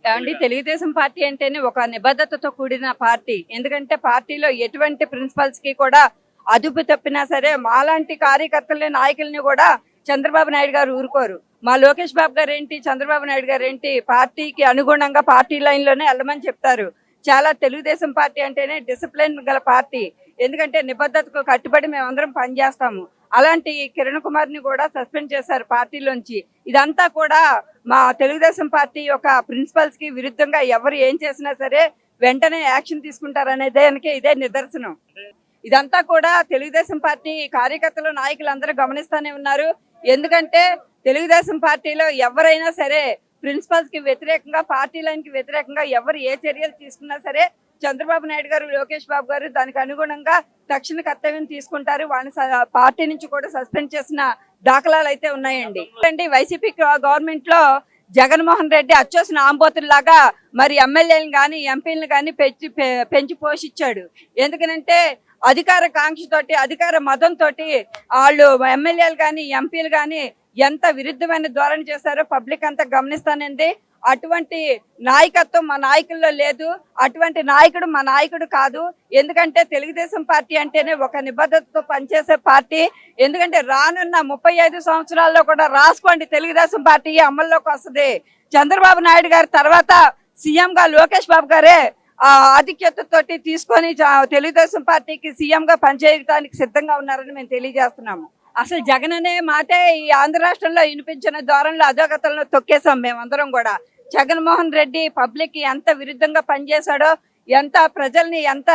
ఏవండి, తెలుగుదేశం పార్టీ అంటేనే ఒక నిబద్ధతతో కూడిన పార్టీ. ఎందుకంటే పార్టీలో ఎటువంటి ప్రిన్సిపల్స్ కి కూడా అదుపు తప్పినా సరే మాలాంటి కార్యకర్తల్ని నాయకుల్ని కూడా చంద్రబాబు నాయుడు గారు ఊరుకోరు. మా లోకేష్ బాబు గారు ఏంటి, చంద్రబాబు నాయుడు గారు ఏంటి, పార్టీకి అనుగుణంగా పార్టీ లైన్ లోనే వెళ్ళమని చెప్తారు. చాలా తెలుగుదేశం పార్టీ అంటేనే డిసిప్లిన్ గల పార్టీ. ఎందుకంటే నిబద్ధతకు కట్టుబడి మేమందరం పనిచేస్తాము. అలాంటి కిరణ్ కుమార్ ని కూడా సస్పెండ్ చేశారు పార్టీలోంచి. ఇదంతా కూడా మా తెలుగుదేశం పార్టీ యొక్క ప్రిన్సిపల్స్ కి విరుద్ధంగా ఎవరు ఏం చేసినా సరే వెంటనే యాక్షన్ తీసుకుంటారనే దానికి ఇదే నిదర్శనం. ఇదంతా కూడా తెలుగుదేశం పార్టీ కార్యకర్తలు నాయకులు అందరూ గమనిస్తూనే ఉన్నారు. ఎందుకంటే తెలుగుదేశం పార్టీలో ఎవరైనా సరే ప్రిన్సిపల్స్ కి వ్యతిరేకంగా, పార్టీ లైన్ కి వ్యతిరేకంగా ఎవరు ఏ చర్యలు తీసుకున్నా సరే చంద్రబాబు నాయుడు గారు, లోకేష్ బాబు గారు దానికి అనుగుణంగా తక్షణ కర్తవ్యం తీసుకుంటారు. వాళ్ళని పార్టీ నుంచి కూడా సస్పెండ్ చేసిన దాఖలాలు అయితే ఉన్నాయండి. వైసీపీ గవర్నమెంట్ లో జగన్మోహన్ రెడ్డి అచ్చోసిన ఆంబోతుల్లాగా మరి ఎమ్మెల్యేలను కానీ ఎంపీలను కానీ పెంచి పోషించాడు. ఎందుకనంటే అధికార కాంక్షతోటి, అధికార మదంతో వాళ్ళు ఎమ్మెల్యేలు కానీ ఎంపీలు కానీ ఎంత విరుద్ధమైన ధోరణి చేశారో పబ్లిక్ అంతా గమనిస్తానండి. అటువంటి నాయకత్వం మా నాయకుల్లో లేదు. అటువంటి నాయకుడు మా నాయకుడు కాదు. ఎందుకంటే తెలుగుదేశం పార్టీ అంటేనే ఒక నిబద్ధతతో పనిచేసే పార్టీ. ఎందుకంటే రానున్న 35 సంవత్సరాల్లో కూడా రాసుకోండి, తెలుగుదేశం పార్టీ అమల్లోకి వస్తుంది. చంద్రబాబు నాయుడు గారి తర్వాత సీఎం గా లోకేష్ బాబు గారే ఆధిక్యతతోటి తీసుకొని తెలుగుదేశం పార్టీకి సీఎం గా పనిచేయడానికి సిద్ధంగా ఉన్నారని మేము తెలియజేస్తున్నాము. అసలు జగన్ అనే మాటే ఈ ఆంధ్ర రాష్ట్రంలో వినిపించిన ధోరణిలో అధోగతంలో తొక్కేసాం మేమందరం కూడా. జగన్మోహన్ రెడ్డి పబ్లిక్ ఎంత విరుద్ధంగా పనిచేశాడో, ఎంత ప్రజల్ని ఎంత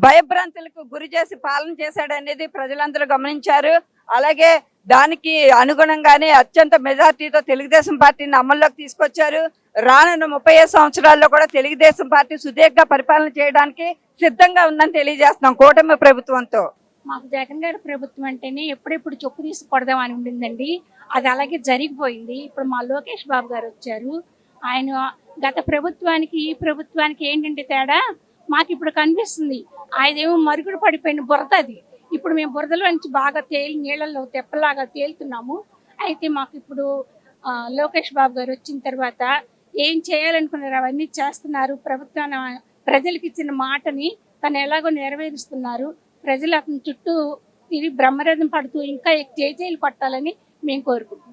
భయభ్రాంతులకు గురి చేసి పాలన చేశాడు అనేది ప్రజలందరూ గమనించారు. అలాగే దానికి అనుగుణంగానే అత్యంత మెజార్టీతో తెలుగుదేశం పార్టీని అమల్లోకి తీసుకొచ్చారు. రానున్న 35 సంవత్సరాల్లో కూడా తెలుగుదేశం పార్టీ సుదీర్ఘ పరిపాలన చేయడానికి సిద్ధంగా ఉందని తెలియజేస్తున్నాం కూటమి ప్రభుత్వంతో. మాకు జగన్ గారి ప్రభుత్వం అంటేనే ఎప్పుడెప్పుడు చొప్పు తీసుకొడదాం అని ఉండిందండి. అది అలాగే జరిగిపోయింది. ఇప్పుడు మా లోకేష్ బాబు గారు వచ్చారు. ఆయన గత ప్రభుత్వానికి ఈ ప్రభుత్వానికి ఏంటంటే తేడా మాకు ఇప్పుడు కనిపిస్తుంది. ఆయనేమో మరుగుడు పడిపోయిన బురద అది. ఇప్పుడు మేము బురదలో నుంచి బాగా నీళ్ళల్లో తెప్పలాగా తేలుతున్నాము. అయితే మాకు ఇప్పుడు లోకేష్ బాబు గారు వచ్చిన తర్వాత ఏం చేయాలనుకున్నారు అవన్నీ చేస్తున్నారు. ప్రభుత్వాన్ని, ప్రజలకు ఇచ్చిన మాటని తను ఎలాగో నెరవేరుస్తున్నారు. ప్రజలు అతని చుట్టూ తిరిగి బ్రహ్మరథం పడుతూ ఇంకా జైలు కొట్టాలని మేము కోరుకుంటున్నాం.